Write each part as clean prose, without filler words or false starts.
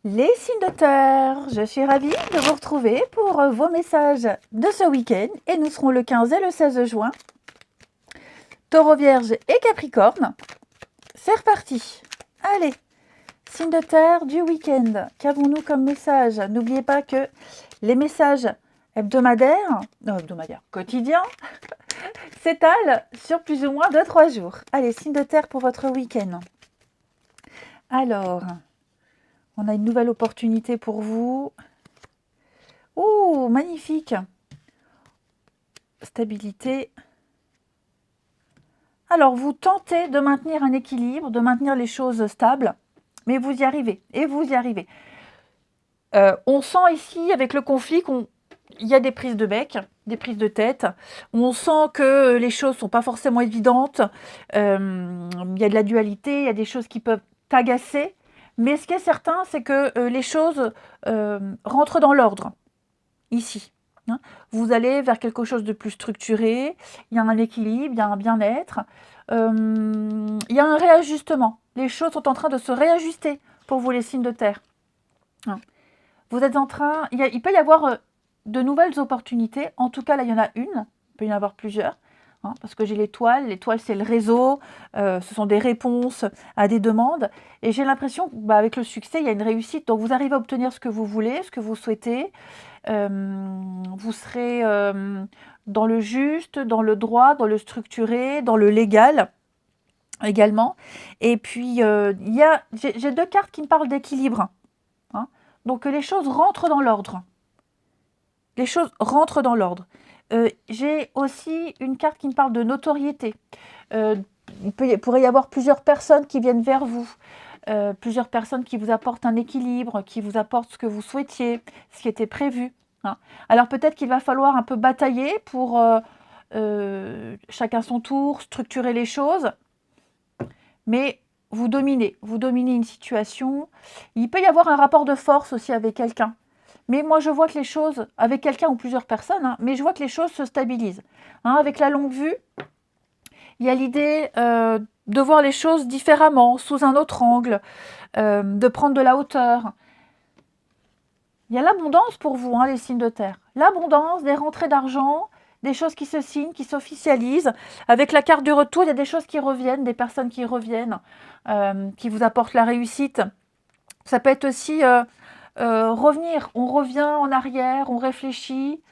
Les signes de terre, je suis ravie de vous retrouver pour vos messages de ce week-end et nous serons le 15 et le 16 juin. Taureau, Vierge et Capricorne, c'est reparti. Allez, signes de terre du week-end, qu'avons-nous comme message? N'oubliez pas que les messages quotidiens, s'étalent sur plus ou moins 2-3 jours. Allez, signes de terre pour votre week-end. Alors, on a une nouvelle opportunité pour vous. Oh, magnifique. Stabilité. Alors, vous tentez de maintenir un équilibre, de maintenir les choses stables, mais vous y arrivez, et vous y arrivez. On sent ici, avec le conflit, qu'il y a des prises de bec, des prises de tête. On sent que les choses ne sont pas forcément évidentes. Il y a de la dualité, il y a des choses qui peuvent t'agacer. Mais ce qui est certain, c'est que les choses rentrent dans l'ordre, ici. Vous allez vers quelque chose de plus structuré, il y a un équilibre, il y a un bien-être, il y a un réajustement. Les choses sont en train de se réajuster pour vous, les signes de terre. Vous êtes en train... Il peut y avoir de nouvelles opportunités. En tout cas, là, il y en a une. Il peut y en avoir plusieurs. Parce que j'ai l'étoile. L'étoile, c'est le réseau. Ce sont des réponses à des demandes. Et j'ai l'impression qu'avec le succès, il y a une réussite. Donc, vous arrivez à obtenir ce que vous voulez, ce que vous souhaitez. Vous serez dans le juste, dans le droit, dans le structuré, dans le légal également. Et puis, j'ai deux cartes qui me parlent d'équilibre. Donc, les choses rentrent dans l'ordre. Les choses rentrent dans l'ordre. J'ai aussi une carte qui me parle de notoriété. Il pourrait y avoir plusieurs personnes qui viennent vers vous. Plusieurs personnes qui vous apportent un équilibre, qui vous apportent ce que vous souhaitiez, ce qui était prévu. Alors, peut-être qu'il va falloir un peu batailler pour chacun son tour, structurer les choses. Mais vous dominez une situation. Il peut y avoir un rapport de force aussi avec quelqu'un. Mais moi, je vois que les choses, avec quelqu'un ou plusieurs personnes, mais je vois que les choses se stabilisent. Avec la longue vue, il y a l'idée de voir les choses différemment, sous un autre angle, de prendre de la hauteur. Il y a l'abondance pour vous, les signes de terre. L'abondance, des rentrées d'argent, des choses qui se signent, qui s'officialisent. Avec la carte du retour, il y a des choses qui reviennent, des personnes qui reviennent, qui vous apportent la réussite. Ça peut être aussi revenir. On revient en arrière, on réfléchit.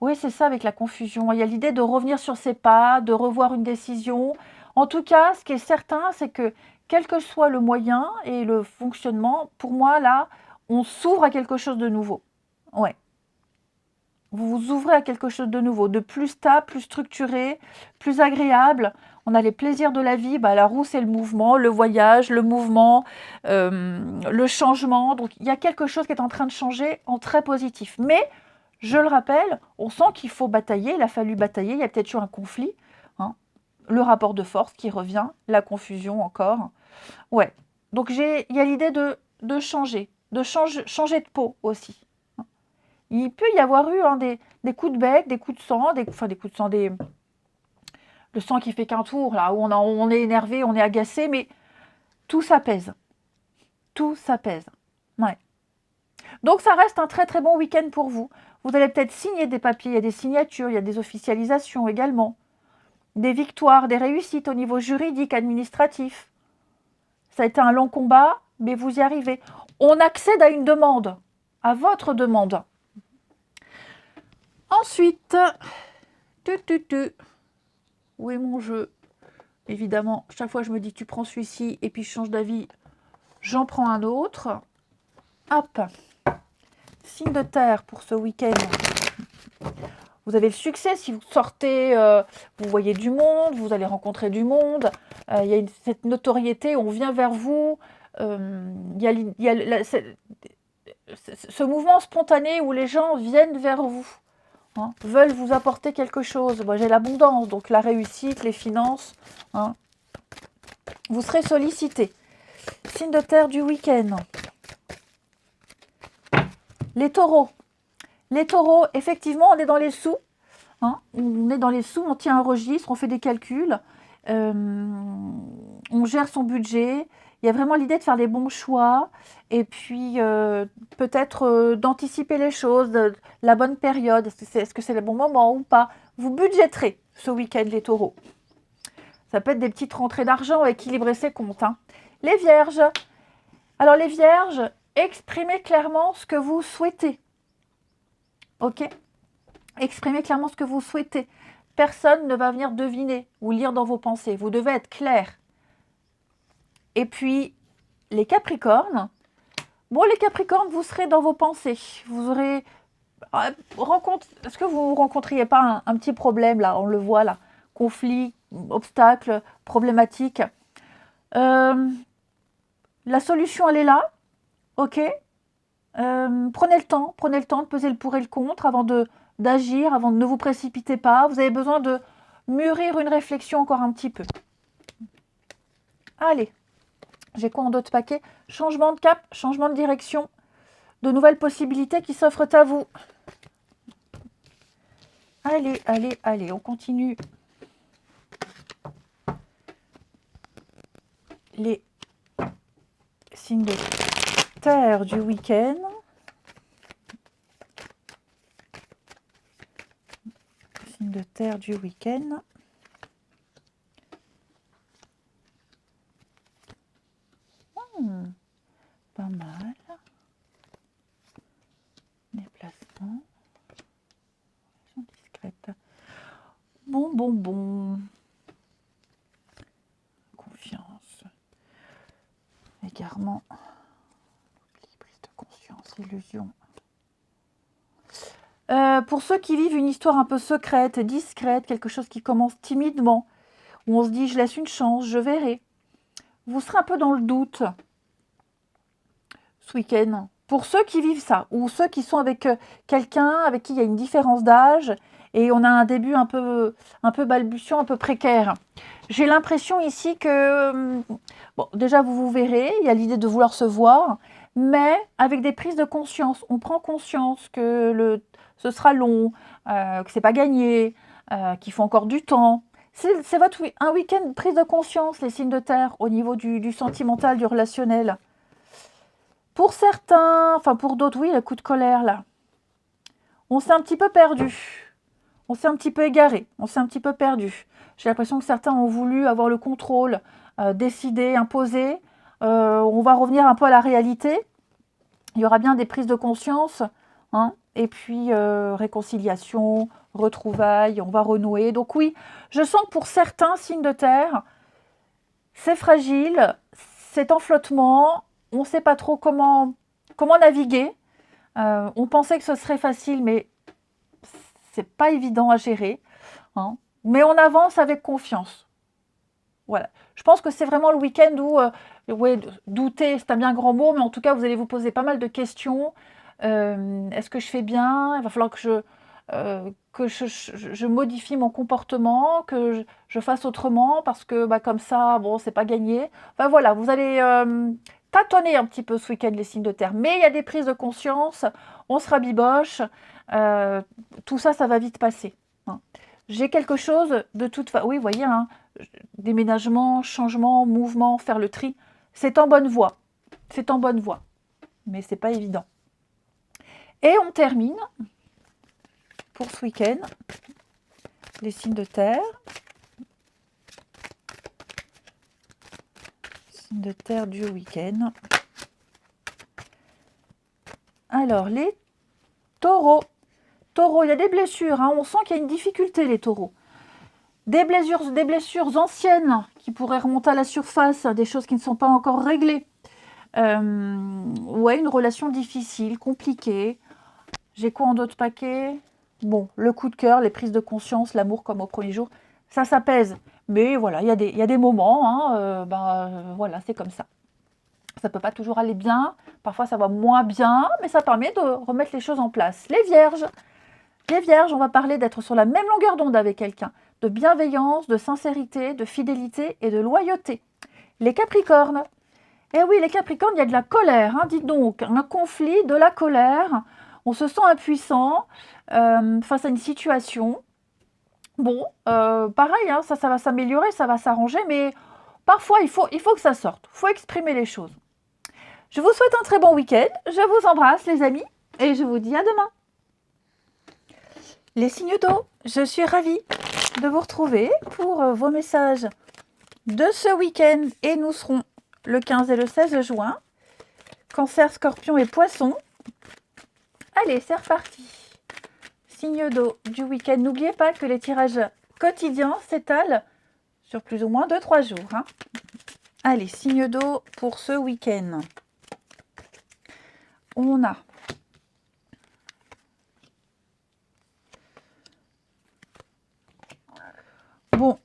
Oui, c'est ça avec la confusion. Il y a l'idée de revenir sur ses pas, de revoir une décision. En tout cas, ce qui est certain, c'est que quel que soit le moyen et le fonctionnement, pour moi, là, on s'ouvre à quelque chose de nouveau. Ouais. Vous vous ouvrez à quelque chose de nouveau, de plus stable, plus structuré, plus agréable. On a les plaisirs de la vie. La roue, c'est le mouvement, le voyage, le mouvement, le changement. Donc, il y a quelque chose qui est en train de changer en très positif. Mais, je le rappelle, on sent qu'il faut batailler. Il a fallu batailler. Il y a peut-être eu un conflit. Le rapport de force qui revient, la confusion encore. Ouais. Donc, il y a l'idée de changer, changer de peau aussi. Il peut y avoir eu des coups de bec, des coups de sang, des coups de sang, le sang qui fait qu'un tour, là, où on est énervé, on est agacé, mais tout s'apaise. Tout s'apaise. Ouais. Donc, ça reste un très très bon week-end pour vous. Vous allez peut-être signer des papiers, il y a des signatures, il y a des officialisations également. Des victoires, des réussites au niveau juridique, administratif. Ça a été un long combat, mais vous y arrivez. On accède à une demande, à votre demande. Ensuite, où est mon jeu? Évidemment, chaque fois je me dis tu prends celui-ci et puis je change d'avis, j'en prends un autre. Hop, signe de terre pour ce week-end. Vous avez le succès si vous sortez, vous voyez du monde, vous allez rencontrer du monde. Il y a cette notoriété, on vient vers vous. Il y a ce mouvement spontané où les gens viennent vers vous. Veulent vous apporter quelque chose. J'ai l'abondance, donc la réussite, les finances. Vous serez sollicité. Signe de terre du week-end. Les taureaux. Les taureaux, effectivement, on est dans les sous. On est dans les sous, on tient un registre, on fait des calculs. On gère son budget. Il y a vraiment l'idée de faire les bons choix et puis peut-être d'anticiper les choses, la bonne période. Est-ce que c'est le bon moment ou pas? Vous budgéterez ce week-end, les taureaux. Ça peut être des petites rentrées d'argent, équilibrer ses comptes, hein. Les vierges. Alors les vierges, exprimez clairement ce que vous souhaitez. Ok? Exprimez clairement ce que vous souhaitez. Personne ne va venir deviner ou lire dans vos pensées. Vous devez être clair. Et puis, les capricornes. Bon, les capricornes, vous serez dans vos pensées. Vous aurez... Est-ce que vous ne rencontriez pas un petit problème, là? On le voit, là. Conflit, obstacle, problématique. La solution, elle est là. Ok? Prenez le temps de peser le pour et le contre avant d'agir, avant de ne vous précipiter pas. Vous avez besoin de mûrir une réflexion encore un petit peu. Allez, j'ai quoi en d'autres paquets? Changement de cap, changement de direction, de nouvelles possibilités qui s'offrent à vous. Allez, allez, allez, on continue. Les signes de terre du week-end. Signes de terre du week-end. Pas mal. Déplacement. Discrète. Bon. Confiance. Égarement. Prise de conscience. Illusion. Pour ceux qui vivent une histoire un peu secrète, discrète, quelque chose qui commence timidement, où on se dit je laisse une chance, je verrai. Vous serez un peu dans le doute ce week-end. Pour ceux qui vivent ça, ou ceux qui sont avec quelqu'un avec qui il y a une différence d'âge et on a un début un peu balbutiant, un peu précaire. J'ai l'impression ici que, bon, déjà vous vous verrez, il y a l'idée de vouloir se voir, mais avec des prises de conscience. On prend conscience que ce sera long, que c'est pas gagné, qu'il faut encore du temps. C'est un week-end de prise de conscience, les signes de terre, au niveau du sentimental, du relationnel. Pour certains, enfin pour d'autres, oui, le coup de colère, là. On s'est un petit peu perdu. On s'est un petit peu égaré. On s'est un petit peu perdu. J'ai l'impression que certains ont voulu avoir le contrôle, décider, imposer. On va revenir un peu à la réalité. Il y aura bien des prises de conscience, hein, et puis réconciliation, retrouvailles, on va renouer. Donc oui, je sens que pour certains signes de terre, c'est fragile, c'est en flottement, on ne sait pas trop comment naviguer. On pensait que ce serait facile, mais c'est pas évident à gérer, hein. Mais on avance avec confiance. Voilà. Je pense que c'est vraiment le week-end où, ouais, douter, c'est un bien grand mot, mais en tout cas, vous allez vous poser pas mal de questions. Est-ce que je fais bien? Il va falloir que je modifie mon comportement, que je fasse autrement, parce que bah, comme ça, bon, c'est pas gagné. Enfin voilà, vous allez tâtonner un petit peu ce week-end les signes de terre. Mais il y a des prises de conscience, on se rabiboche, tout ça, ça va vite passer, hein. J'ai quelque chose de toute façon. Oui, vous voyez, hein, déménagement, changement, mouvement, faire le tri, c'est en bonne voie. C'est en bonne voie. Mais c'est pas évident. Et on termine pour ce week-end les signes de terre. Signes de terre du week-end. Alors, les taureaux. Taureaux, il y a des blessures, hein. On sent qu'il y a une difficulté, les taureaux. Des blessures anciennes qui pourraient remonter à la surface, des choses qui ne sont pas encore réglées. Ouais, une relation difficile, compliquée. J'ai quoi en d'autres paquets? Bon, le coup de cœur, les prises de conscience, l'amour comme au premier jour, ça s'apaise. Mais voilà, il y a des moments, hein, voilà, c'est comme ça. Ça ne peut pas toujours aller bien, parfois ça va moins bien, mais ça permet de remettre les choses en place. Les vierges, on va parler d'être sur la même longueur d'onde avec quelqu'un, de bienveillance, de sincérité, de fidélité et de loyauté. Les capricornes, eh oui, les capricornes, il y a de la colère, hein, dites donc, un conflit, de la colère, on se sent impuissant face à une situation. Bon, pareil, hein, ça va s'améliorer, ça va s'arranger, mais parfois, il faut que ça sorte. Il faut exprimer les choses. Je vous souhaite un très bon week-end. Je vous embrasse, les amis. Et je vous dis à demain. Les signes d'eau, je suis ravie de vous retrouver pour vos messages de ce week-end. Et nous serons le 15 et le 16 juin. Cancer, Scorpion et Poisson. Allez, c'est reparti. Signe d'eau du week-end. N'oubliez pas que les tirages quotidiens s'étalent sur plus ou moins 2-3 jours. Hein. Allez, signe d'eau pour ce week-end. On a bon,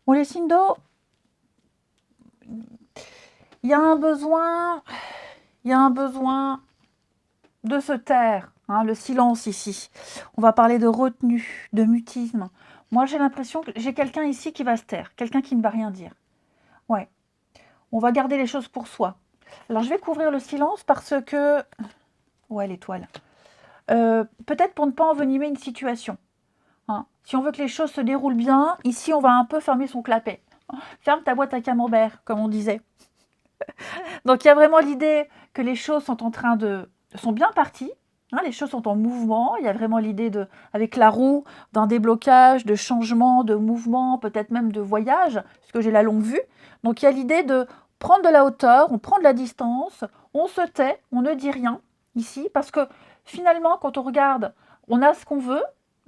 les signes d'eau, il y a un besoin de se taire, hein, le silence ici. On va parler de retenue, de mutisme. Moi, j'ai l'impression que j'ai quelqu'un ici qui va se taire, quelqu'un qui ne va rien dire. Ouais, on va garder les choses pour soi. Alors, je vais couvrir le silence parce que... Ouais, l'étoile. Peut-être pour ne pas envenimer une situation. Hein. Si on veut que les choses se déroulent bien, ici, on va un peu fermer son clapet. Ferme ta boîte à camembert, comme on disait. Donc, il y a vraiment l'idée que les choses sont bien parties. Hein, les choses sont en mouvement. Il y a vraiment l'idée avec la roue, d'un déblocage, de changement, de mouvement, peut-être même de voyage, parce que j'ai la longue vue. Donc, il y a l'idée de prendre de la hauteur, on prend de la distance, on se tait, on ne dit rien ici, parce que finalement, quand on regarde, on a ce qu'on veut,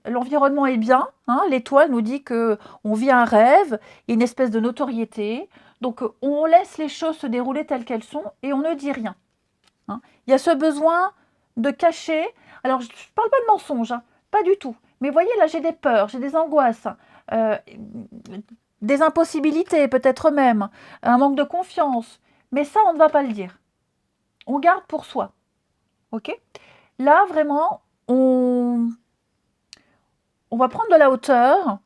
l'environnement est bien, hein, l'étoile nous dit qu'on vit un rêve, il y a une espèce de notoriété, donc on laisse les choses se dérouler telles qu'elles sont et on ne dit rien. Hein. Il y a ce besoin de cacher, alors je ne parle pas de mensonge, hein, pas du tout, mais voyez là j'ai des peurs, j'ai des angoisses, des impossibilités peut-être même, un manque de confiance, mais ça on ne va pas le dire, on garde pour soi, ok? Là vraiment on va prendre de la hauteur,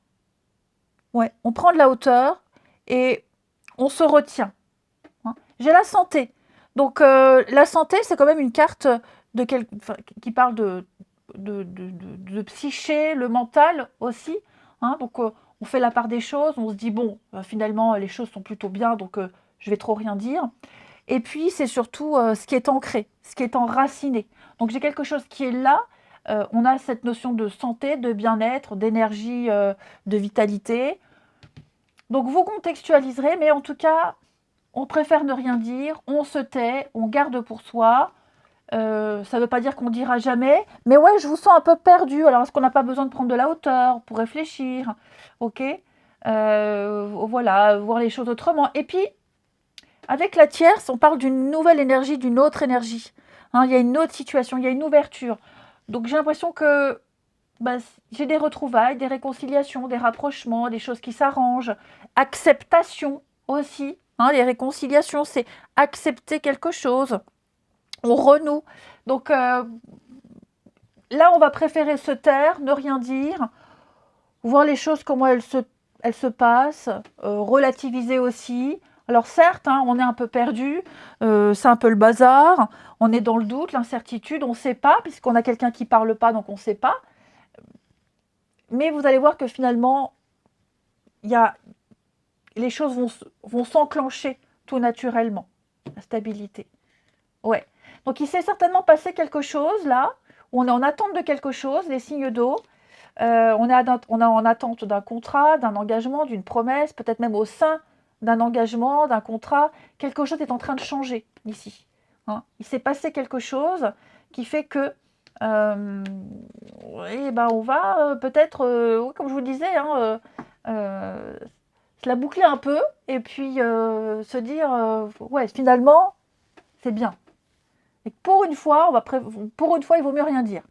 ouais, on prend de la hauteur et on se retient. Hein. J'ai la santé. Donc, la santé, c'est quand même une carte qui parle de psyché, le mental aussi. Hein. Donc, on fait la part des choses. On se dit, bon, finalement, les choses sont plutôt bien, donc je vais trop rien dire. Et puis, c'est surtout ce qui est ancré, ce qui est enraciné. Donc, j'ai quelque chose qui est là. On a cette notion de santé, de bien-être, d'énergie, de vitalité. Donc, vous contextualiserez, mais en tout cas, on préfère ne rien dire, on se tait, on garde pour soi. Ça ne veut pas dire qu'on dira jamais, mais ouais, je vous sens un peu perdu. Alors, est-ce qu'on n'a pas besoin de prendre de la hauteur pour réfléchir? Ok. Voilà, voir les choses autrement. Et puis, avec la tierce, on parle d'une nouvelle énergie, d'une autre énergie. Hein, il y a une autre situation, il y a une ouverture. Donc, j'ai l'impression que j'ai des retrouvailles, des réconciliations, des rapprochements, des choses qui s'arrangent. Acceptation aussi. Hein, les réconciliations, c'est accepter quelque chose. On renoue. Donc là, on va préférer se taire, ne rien dire, voir les choses comment elles se passent, relativiser aussi. Alors certes, hein, on est un peu perdu, c'est un peu le bazar, on est dans le doute, l'incertitude, on ne sait pas, puisqu'on a quelqu'un qui ne parle pas, donc on ne sait pas. Mais vous allez voir que finalement, les choses vont s'enclencher tout naturellement. La stabilité. Ouais. Donc il s'est certainement passé quelque chose là, où on est en attente de quelque chose, les signes d'eau. On est en attente d'un contrat, d'un engagement, d'une promesse, peut-être même au sein d'un engagement, d'un contrat. Quelque chose est en train de changer ici. Hein. Il s'est passé quelque chose qui fait que on va peut-être, comme je vous disais, hein, se la boucler un peu et puis se dire, ouais, finalement, c'est bien. Et pour une fois, il vaut mieux rien dire.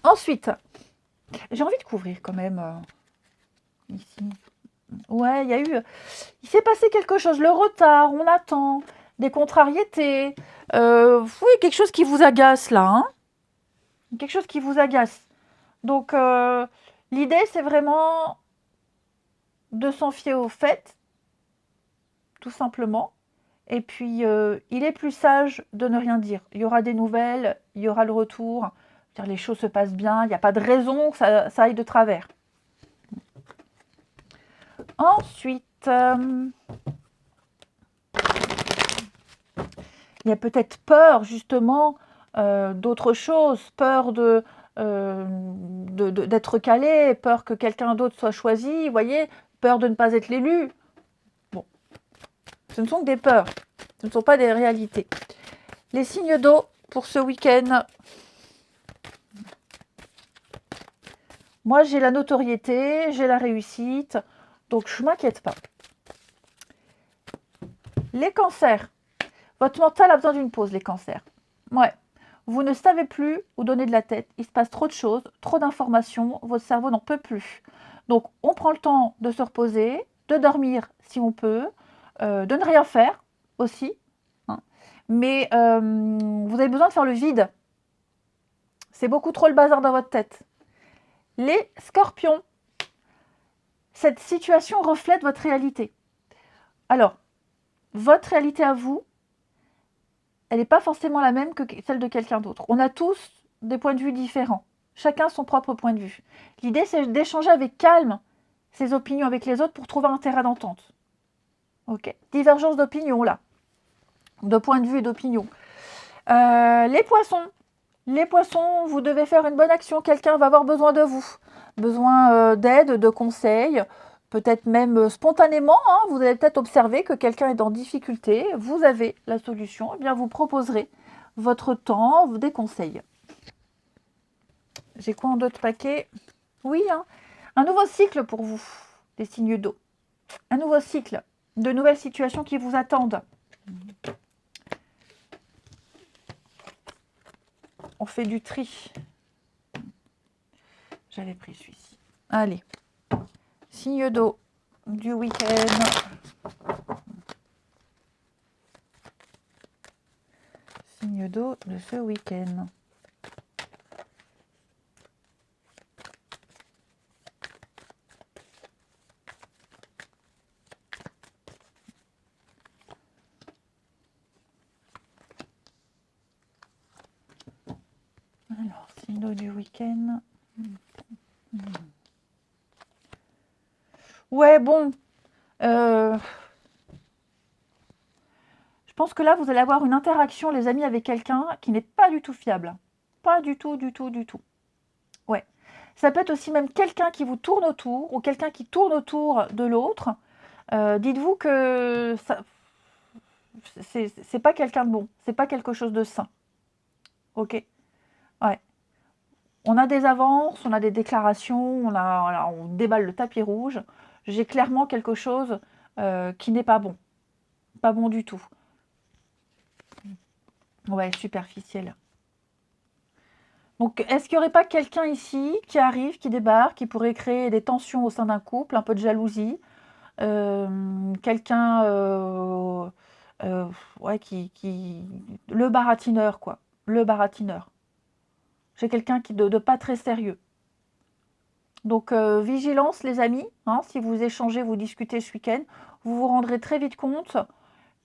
Ensuite, j'ai envie de couvrir quand même ici. Ouais, il s'est passé quelque chose, le retard, on attend, des contrariétés. Oui, quelque chose qui vous agace là, hein. Quelque chose qui vous agace. Donc, l'idée, c'est vraiment de s'en fier au fait, tout simplement. Et puis, il est plus sage de ne rien dire. Il y aura des nouvelles, il y aura le retour. Les choses se passent bien, il n'y a pas de raison que ça aille de travers. Ensuite, il y a peut-être peur justement d'autre chose, peur d'être calé, peur que quelqu'un d'autre soit choisi, vous voyez, peur de ne pas être l'élu. Bon, ce ne sont que des peurs, ce ne sont pas des réalités. Les signes d'eau pour ce week-end. Moi, j'ai la notoriété, j'ai la réussite, donc je ne m'inquiète pas. Les cancers. Votre mental a besoin d'une pause, les cancers. Ouais. Vous ne savez plus où donner de la tête. Il se passe trop de choses, trop d'informations. Votre cerveau n'en peut plus. Donc, on prend le temps de se reposer, de dormir si on peut, de ne rien faire aussi. Hein. Mais vous avez besoin de faire le vide. C'est beaucoup trop le bazar dans votre tête. Les scorpions. Cette situation reflète votre réalité. Alors, votre réalité à vous, elle n'est pas forcément la même que celle de quelqu'un d'autre. On a tous des points de vue différents. Chacun son propre point de vue. L'idée, c'est d'échanger avec calme ses opinions avec les autres pour trouver un terrain d'entente. Ok. Divergence d'opinion, là. De point de vue et d'opinion. Les poissons. Les poissons, vous devez faire une bonne action. Quelqu'un va avoir besoin de vous. Besoin d'aide, de conseils. Peut-être même spontanément, hein, vous allez peut-être observer que quelqu'un est en difficulté, vous avez la solution, eh bien vous proposerez votre temps, des conseils. J'ai quoi en d'autres paquets? Oui, hein, un nouveau cycle pour vous, les signes d'eau. Un nouveau cycle, de nouvelles situations qui vous attendent. On fait du tri. J'avais pris celui-ci. Allez. Signe d'eau du week-end. Signe d'eau de ce week-end. Alors, signe d'eau du week-end. Ouais, bon. Je pense que là, vous allez avoir une interaction, les amis, avec quelqu'un qui n'est pas du tout fiable. Pas du tout, du tout, du tout. Ouais. Ça peut être aussi même quelqu'un qui vous tourne autour ou quelqu'un qui tourne autour de l'autre. Dites-vous que c'est pas quelqu'un de bon. C'est pas quelque chose de sain. Ok. Ouais. On a des avances, on a des déclarations, on déballe le tapis rouge. J'ai clairement quelque chose qui n'est pas bon. Pas bon du tout. Ouais, superficiel. Donc, est-ce qu'il n'y aurait pas quelqu'un ici qui arrive, qui débarque, qui pourrait créer des tensions au sein d'un couple, un peu de jalousie, quelqu'un ouais, le baratineur, quoi. Le baratineur. J'ai quelqu'un qui de pas très sérieux. Donc, vigilance, les amis. Hein, si vous échangez, vous discutez ce week-end, vous vous rendrez très vite compte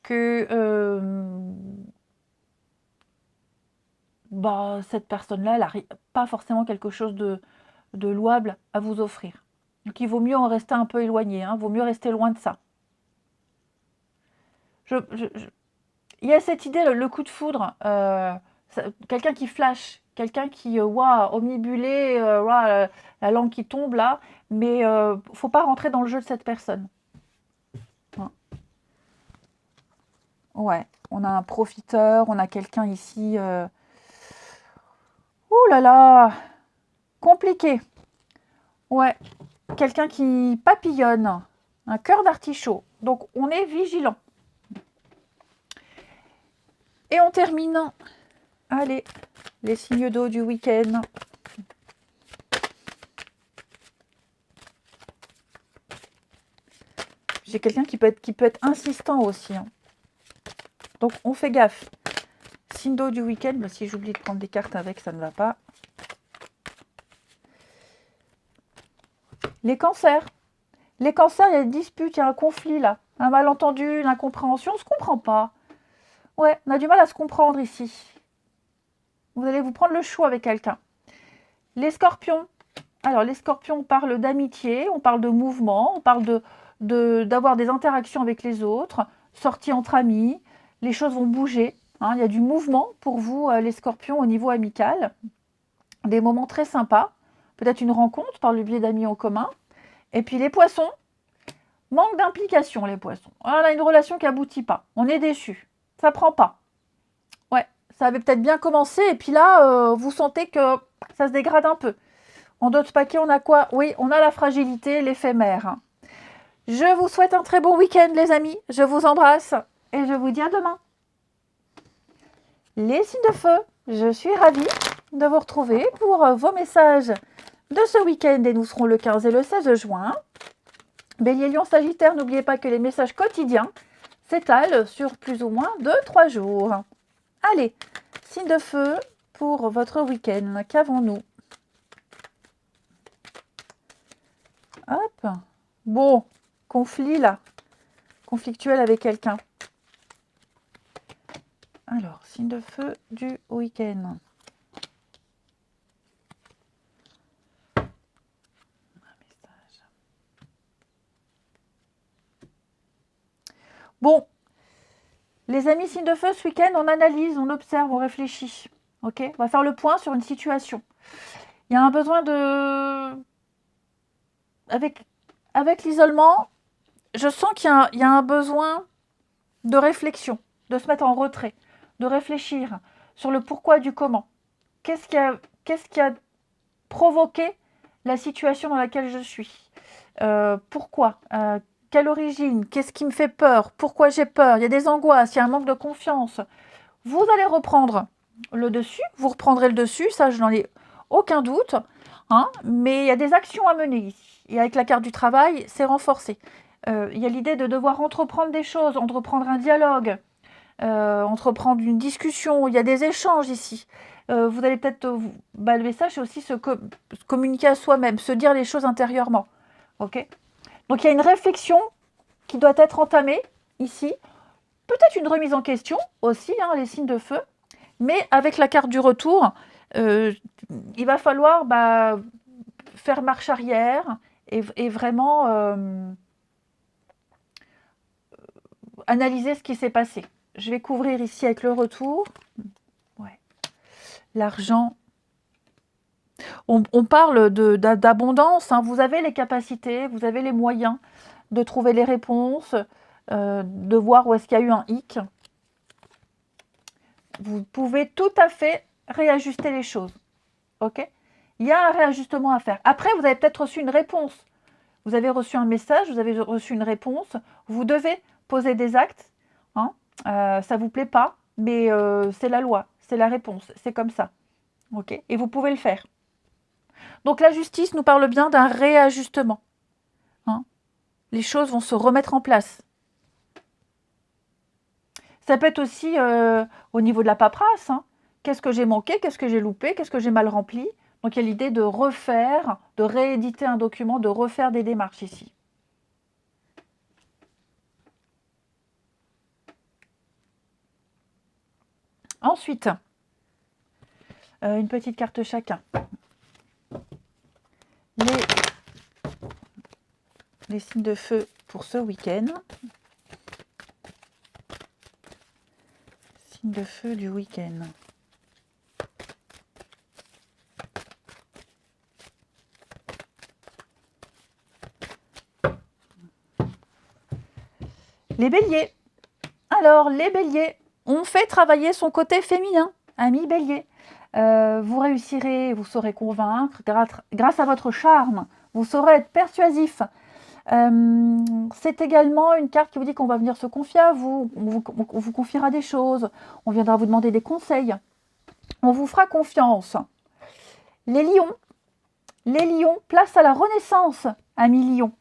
que cette personne-là, elle n'a pas forcément quelque chose de louable à vous offrir. Donc, il vaut mieux en rester un peu éloigné. Hein, vaut mieux rester loin de ça. Il y a cette idée, le coup de foudre, quelqu'un qui flash, quelqu'un qui, omnibulé, la langue qui tombe là, mais faut pas rentrer dans le jeu de cette personne. Hein. Ouais, on a un profiteur, on a quelqu'un ici. Ouh là là, compliqué. Ouais, quelqu'un qui papillonne, un cœur d'artichaut. Donc on est vigilant. Et on termine. Allez, les signes d'eau du week-end. J'ai quelqu'un qui peut être insistant aussi. Hein. Donc, on fait gaffe. Signe d'eau du week-end. Si j'oublie de prendre des cartes avec, ça ne va pas. Les cancers. Les cancers, il y a une dispute, il y a un conflit là. Un malentendu, une incompréhension. On ne se comprend pas. Ouais, on a du mal à se comprendre ici. Vous allez vous prendre le chou avec quelqu'un. Les scorpions. Alors, les scorpions, on parle d'amitié, on parle de mouvement, on parle d'avoir des interactions avec les autres, sorties entre amis, les choses vont bouger. Hein, il y a du mouvement pour vous, les scorpions, au niveau amical. Des moments très sympas, peut-être une rencontre par le biais d'amis en commun. Et puis les poissons, manque d'implication les poissons. On a une relation qui n'aboutit pas, on est déçu, ça prend pas. Ouais, ça avait peut-être bien commencé et puis là, vous sentez que ça se dégrade un peu. En d'autres paquets, on a quoi? Oui, on a la fragilité, l'éphémère. Hein. Je vous souhaite un très bon week-end les amis, je vous embrasse et je vous dis à demain. Les signes de feu, je suis ravie de vous retrouver pour vos messages de ce week-end et nous serons le 15 et le 16 juin. Bélier, Lion, Sagittaire, n'oubliez pas que les messages quotidiens s'étalent sur plus ou moins 2-3 jours. Allez, signe de feu pour votre week-end, qu'avons-nous? Hop, bon, conflit là, conflictuel avec quelqu'un. Alors, signe de feu du week-end. Bon, les amis signes de feu, ce week-end, on analyse, on observe, on réfléchit. Ok, on va faire le point sur une situation. Il y a un besoin de... Avec l'isolement, je sens qu'il y a un besoin de réflexion, de se mettre en retrait, de réfléchir sur le pourquoi du comment. Qu'est-ce qui a provoqué la situation dans laquelle je suis? Pourquoi? Quelle origine? Qu'est-ce qui me fait peur? Pourquoi j'ai peur? Il y a des angoisses, il y a un manque de confiance. Vous allez reprendre le dessus, vous reprendrez le dessus, ça je n'en ai aucun doute, hein, mais il y a des actions à mener ici. Et avec la carte du travail, c'est renforcé. Il y a l'idée de devoir entreprendre des choses, entreprendre un dialogue, entreprendre une discussion, il y a des échanges ici. Vous allez peut-être, le message c'est aussi se communiquer à soi-même, se dire les choses intérieurement. Ok ? Donc il y a une réflexion qui doit être entamée ici. Peut-être une remise en question aussi, hein, les signes de feu. Mais avec la carte du retour, il va falloir faire marche arrière et vraiment analyser ce qui s'est passé. Je vais couvrir ici avec le retour. Ouais. L'argent. On parle d'abondance. Hein. Vous avez les capacités, vous avez les moyens de trouver les réponses, de voir où est-ce qu'il y a eu un hic. Vous pouvez tout à fait réajuster les choses. Ok ? Il y a un réajustement à faire. Après, vous avez peut-être reçu une réponse. Vous avez reçu un message, vous avez reçu une réponse. Vous devez poser des actes. Hein, ça ne vous plaît pas, mais c'est la loi, c'est la réponse, c'est comme ça. Ok ? Et vous pouvez le faire. Donc la justice nous parle bien d'un réajustement. Hein, les choses vont se remettre en place. Ça peut être aussi au niveau de la paperasse. Hein. Qu'est-ce que j'ai manqué? Qu'est-ce que j'ai loupé? Qu'est-ce que j'ai mal rempli? Donc il y a l'idée de refaire, de rééditer un document, de refaire des démarches ici. Ensuite, une petite carte chacun. Les signes de feu pour ce week-end. Signe de feu du week-end. Les béliers. Alors, les béliers, on fait travailler son côté féminin, amis béliers. Vous réussirez, vous saurez convaincre grâce à votre charme. Vous saurez être persuasif. C'est également une carte qui vous dit qu'on va venir se confier à vous. On vous confiera des choses. On viendra vous demander des conseils. On vous fera confiance. Les lions, place à la renaissance, amis lions.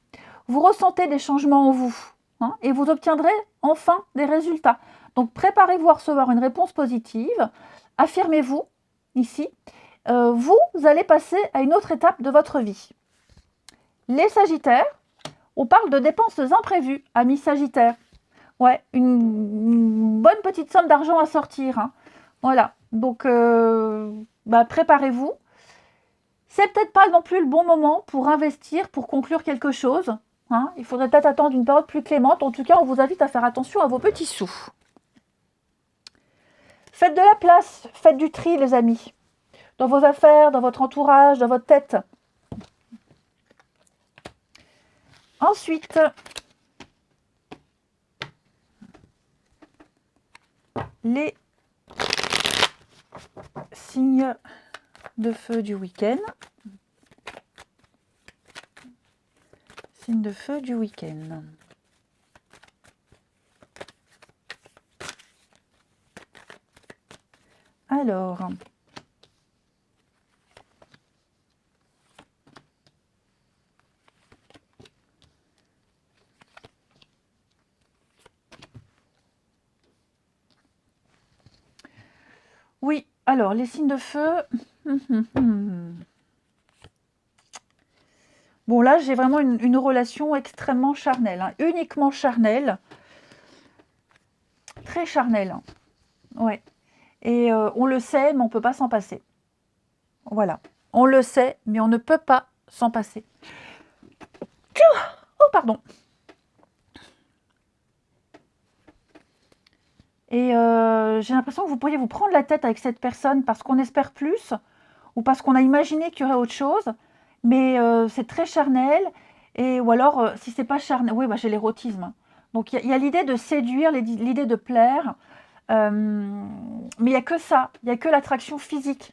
Vous ressentez des changements en vous. Hein, et vous obtiendrez enfin des résultats. Donc préparez-vous à recevoir une réponse positive. Affirmez-vous ici. Vous allez passer à une autre étape de votre vie. Les sagittaires, on parle de dépenses imprévues, amis sagittaires. Ouais, une bonne petite somme d'argent à sortir. Hein. Voilà, donc préparez-vous. C'est peut-être pas non plus le bon moment pour investir, pour conclure quelque chose. Hein. Il faudrait peut-être attendre une période plus clémente. En tout cas, on vous invite à faire attention à vos petits sous. Faites de la place, faites du tri, les amis. Dans vos affaires, dans votre entourage, dans votre tête. Ensuite, les signes de feu du week-end. Signes de feu du week-end. Alors, oui, alors les signes de feu. Bon, là, j'ai vraiment une relation extrêmement charnelle, hein, uniquement charnelle. Très charnelle. Hein. Ouais. Et on le sait, mais on ne peut pas s'en passer. Voilà. On le sait, mais on ne peut pas s'en passer. Oh, pardon. Et j'ai l'impression que vous pourriez vous prendre la tête avec cette personne parce qu'on espère plus ou parce qu'on a imaginé qu'il y aurait autre chose. Mais c'est très charnel. Et, ou alors, si c'est pas charnel... Oui, bah, j'ai l'érotisme. Donc, il y a l'idée de séduire, l'idée de plaire. Mais il n'y a que ça. Il n'y a que l'attraction physique.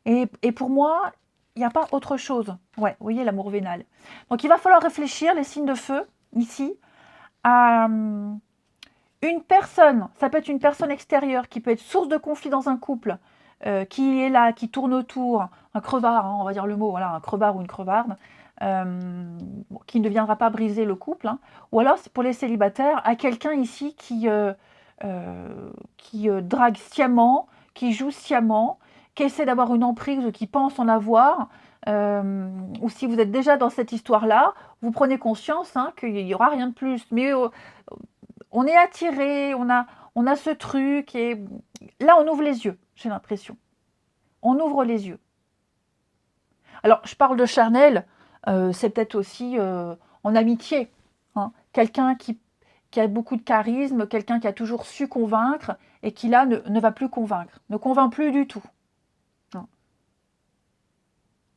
Et pour moi, il n'y a pas autre chose. Ouais, vous voyez, l'amour vénal. Donc, il va falloir réfléchir, les signes de feu, ici, à une personne. Ça peut être une personne extérieure qui peut être source de conflit dans un couple, qui est là, qui tourne autour, un crevard, hein, on va dire le mot, voilà, un crevard ou une crevarde, qui ne viendra pas briser le couple. Hein. Ou alors, c'est pour les célibataires, à quelqu'un ici qui drague sciemment, qui joue sciemment, qui essaie d'avoir une emprise ou qui pense en avoir, ou si vous êtes déjà dans cette histoire-là, vous prenez conscience hein, qu'il n'y aura rien de plus. Mais on est attiré, on a ce truc, et là on ouvre les yeux, j'ai l'impression. On ouvre les yeux. Alors, je parle de charnel, c'est peut-être aussi en amitié. Hein, quelqu'un qui a beaucoup de charisme, quelqu'un qui a toujours su convaincre et qui là ne va plus convaincre, ne convainc plus du tout. Hein.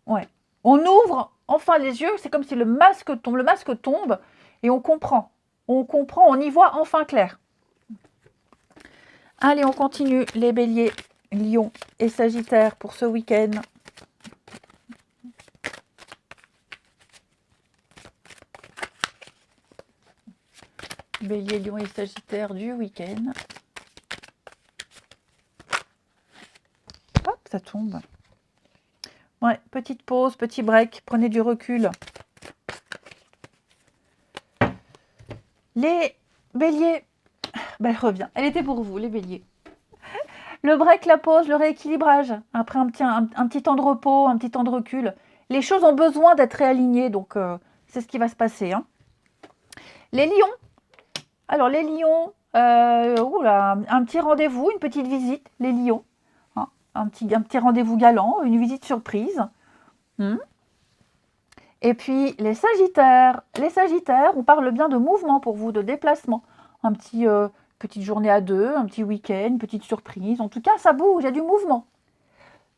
Ouais. On ouvre enfin les yeux, c'est comme si le masque tombe et on comprend, on y voit enfin clair. Allez, on continue les béliers, lions et sagittaires pour ce week-end. Bélier, lion et sagittaire du week-end. Hop, ça tombe. Ouais, petite pause, petit break, prenez du recul. Les béliers, ben, elle revient. Elle était pour vous, les béliers. Le break, la pause, le rééquilibrage. Après un petit temps de repos, un petit temps de recul. Les choses ont besoin d'être réalignées, donc c'est ce qui va se passer. Hein. Les lions. Alors, les lions, oula, un petit rendez-vous, une petite visite, les lions. Hein, un petit rendez-vous galant, une visite surprise. Et puis, les sagittaires, on parle bien de mouvement pour vous, de déplacement. Un petite journée à deux, un petit week-end, une petite surprise. En tout cas, ça bouge, il y a du mouvement.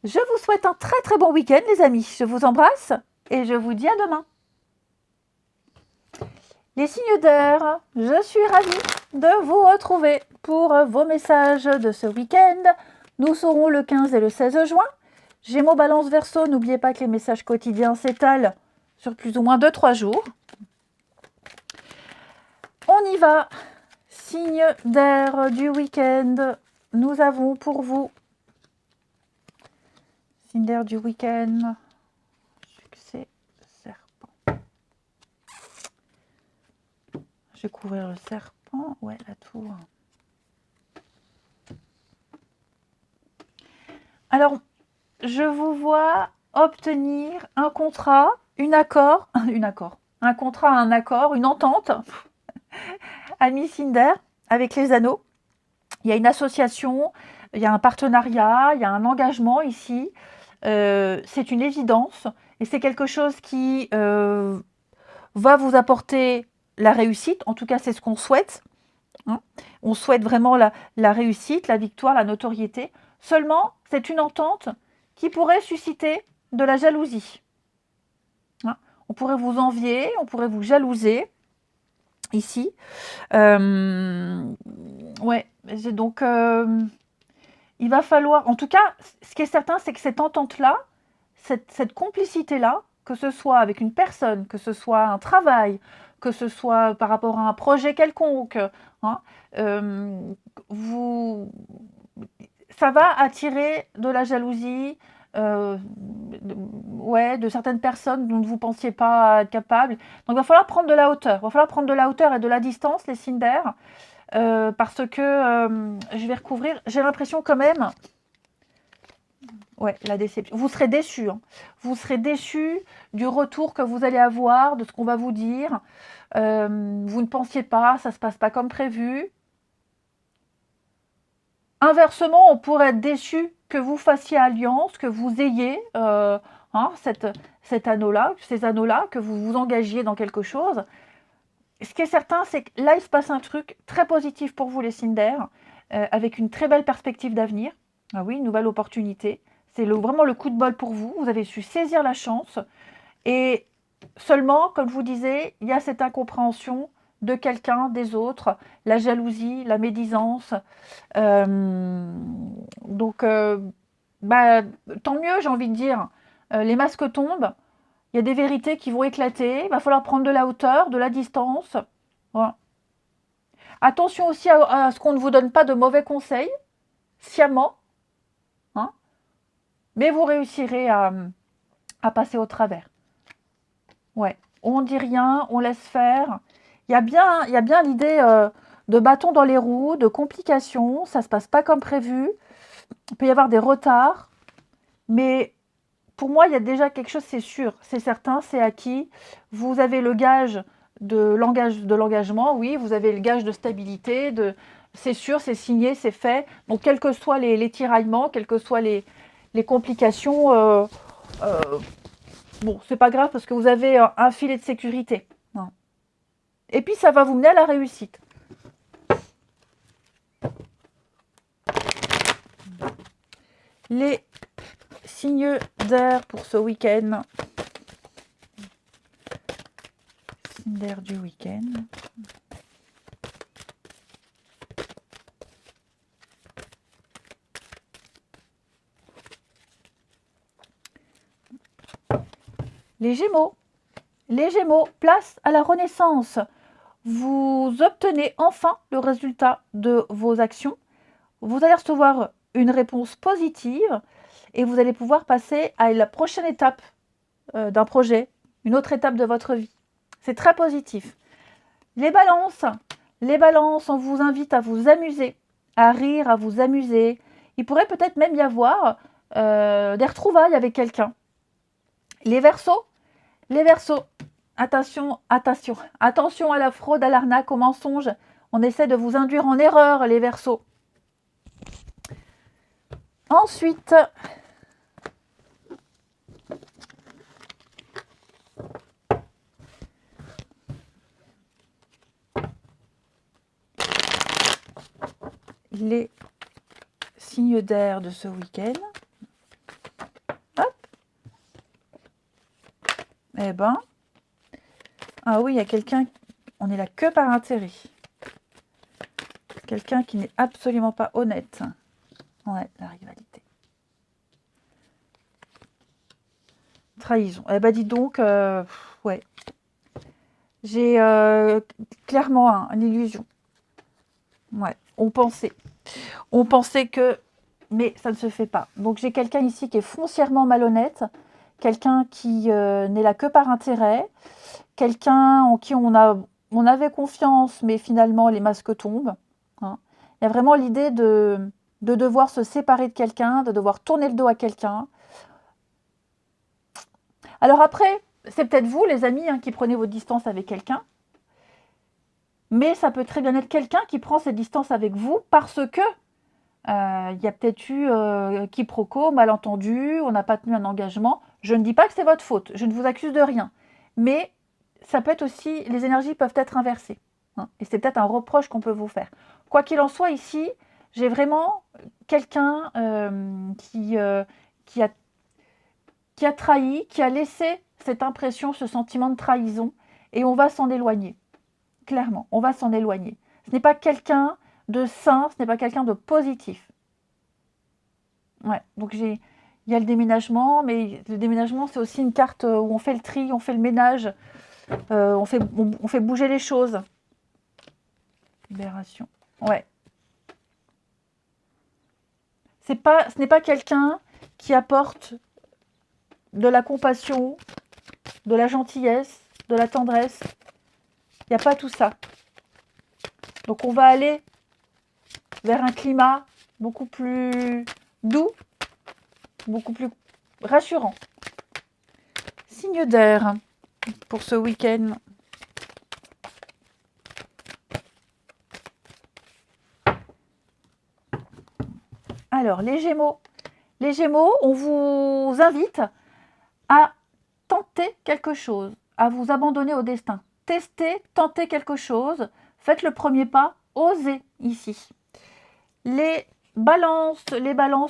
Je vous souhaite un très très bon week-end, les amis. Je vous embrasse et je vous dis à demain. Les signes d'air, je suis ravie de vous retrouver pour vos messages de ce week-end. Nous serons le 15 et le 16 juin. Gémeaux, Balance, Verseau, n'oubliez pas que les messages quotidiens s'étalent sur plus ou moins 2-3 jours. On y va. Signe d'air du week-end. Nous avons pour vous. Signe d'air du week-end. Succès, serpent. Je vais couvrir le serpent. Ouais, la tour. Alors, je vous vois obtenir un contrat, un accord, une entente, ami Cinder, avec les anneaux. Il y a une association, il y a un partenariat, il y a un engagement ici. c'est une évidence et c'est quelque chose qui va vous apporter la réussite. En tout cas, c'est ce qu'on souhaite. Hein. On souhaite vraiment la réussite, la victoire, la notoriété. Seulement, c'est une entente qui pourrait susciter de la jalousie. Hein. On pourrait vous envier, on pourrait vous jalouser ici. Ouais, donc il va falloir, en tout cas, ce qui est certain, c'est que cette entente-là, cette complicité-là, que ce soit avec une personne, que ce soit un travail, que ce soit par rapport à un projet quelconque, hein, ça va attirer de la jalousie, ouais, de certaines personnes dont vous ne pensiez pas être capable. Donc il va falloir prendre de la hauteur. Il va falloir prendre de la hauteur et de la distance, les signes d'air, parce que je vais recouvrir. J'ai l'impression quand même, ouais, la déception. Vous serez déçus. Hein. Vous serez déçus du retour que vous allez avoir, de ce qu'on va vous dire. Vous ne pensiez pas, ça ne se passe pas comme prévu. Inversement, on pourrait être déçu que vous fassiez alliance, que vous ayez cet anneau-là, ces anneaux-là, que vous vous engagiez dans quelque chose. Ce qui est certain, c'est que là, il se passe un truc très positif pour vous, les signes d'air, avec une très belle perspective d'avenir. Ah oui, une nouvelle opportunité. C'est vraiment le coup de bol pour vous. Vous avez su saisir la chance. Et seulement, comme je vous disais, il y a cette incompréhension de quelqu'un, des autres, la jalousie, la médisance. Donc, tant mieux, j'ai envie de dire. Les masques tombent. Il y a des vérités qui vont éclater. Il va falloir prendre de la hauteur, de la distance. Voilà. Attention aussi à ce qu'on ne vous donne pas de mauvais conseils, sciemment. Hein, mais vous réussirez à passer au travers. Ouais. On ne dit rien, on laisse faire. Il y a bien l'idée de bâton dans les roues, de complications. Ça ne se passe pas comme prévu. Il peut y avoir des retards. Mais pour moi, il y a déjà quelque chose, c'est sûr, c'est certain, c'est acquis. Vous avez le gage de l'engagement, oui, vous avez le gage de stabilité, c'est sûr, c'est signé, c'est fait. Donc, quels que soient les tiraillements, quelles que soient les complications, bon, c'est pas grave parce que vous avez un filet de sécurité. Non. Et puis, ça va vous mener à la réussite. Les signes d'air pour ce week-end. Signes d'air du week-end. Les Gémeaux. Les Gémeaux, place à la renaissance. Vous obtenez enfin le résultat de vos actions. Vous allez recevoir une réponse positive et vous allez pouvoir passer à la prochaine étape d'un projet, une autre étape de votre vie. C'est très positif. Les balances, on vous invite à vous amuser, à rire, à vous amuser. Il pourrait peut-être même y avoir des retrouvailles avec quelqu'un. Les Verseaux, attention à la fraude, à l'arnaque, au mensonge. On essaie de vous induire en erreur, les Verseaux. Ensuite, les signes d'air de ce week-end. Hop. Eh ben, ah oui, il y a quelqu'un, on est là que par intérêt. Quelqu'un qui n'est absolument pas honnête. Ouais, la rivalité. Trahison. Eh ben, dis donc, ouais. J'ai clairement une illusion. Ouais, on pensait que, mais ça ne se fait pas. Donc j'ai quelqu'un ici qui est foncièrement malhonnête, quelqu'un qui n'est là que par intérêt, quelqu'un en qui on avait confiance, mais finalement les masques tombent. Hein. Il y a vraiment l'idée de devoir se séparer de quelqu'un, de devoir tourner le dos à quelqu'un. Alors après, c'est peut-être vous, les amis, qui prenez votre distance avec quelqu'un. Mais ça peut très bien être quelqu'un qui prend cette distance avec vous parce que Il y a peut-être eu quiproquo, malentendu, on n'a pas tenu un engagement. Je ne dis pas que c'est votre faute, je ne vous accuse de rien. Mais ça peut être aussi, les énergies peuvent être inversées, hein, et c'est peut-être un reproche qu'on peut vous faire. Quoi qu'il en soit, ici, j'ai vraiment quelqu'un qui a trahi, qui a laissé cette impression, ce sentiment de trahison, et on va s'en éloigner. Clairement, on va s'en éloigner. Ce n'est pas quelqu'un de sain, ce n'est pas quelqu'un de positif. Ouais, donc il y a le déménagement, mais le déménagement, c'est aussi une carte où on fait le tri, on fait le ménage, on fait bouger les choses. Libération. Ouais. Ce n'est pas quelqu'un qui apporte de la compassion, de la gentillesse, de la tendresse. Il n'y a pas tout ça. Donc on va aller vers un climat beaucoup plus doux, beaucoup plus rassurant. Signe d'air pour ce week-end. Alors, les Gémeaux. Les Gémeaux, on vous invite à tenter quelque chose, à vous abandonner au destin. Testez, tentez quelque chose, faites le premier pas, osez ici. Les balances,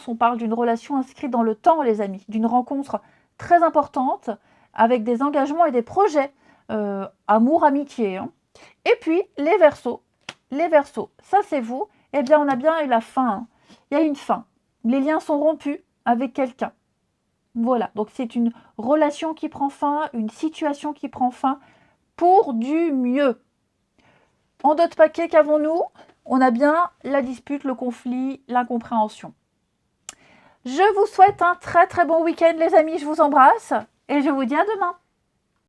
on parle d'une relation inscrite dans le temps, les amis, d'une rencontre très importante, avec des engagements et des projets, amour, amitié. Hein. Et puis, les Verseaux, ça c'est vous, eh bien on a bien eu la fin, hein. Il y a une fin, les liens sont rompus avec quelqu'un. Voilà, donc c'est une relation qui prend fin, une situation qui prend fin, pour du mieux. En d'autres paquets, qu'avons-nous? On a bien la dispute, le conflit, l'incompréhension. Je vous souhaite un très très bon week-end les amis, je vous embrasse et je vous dis à demain.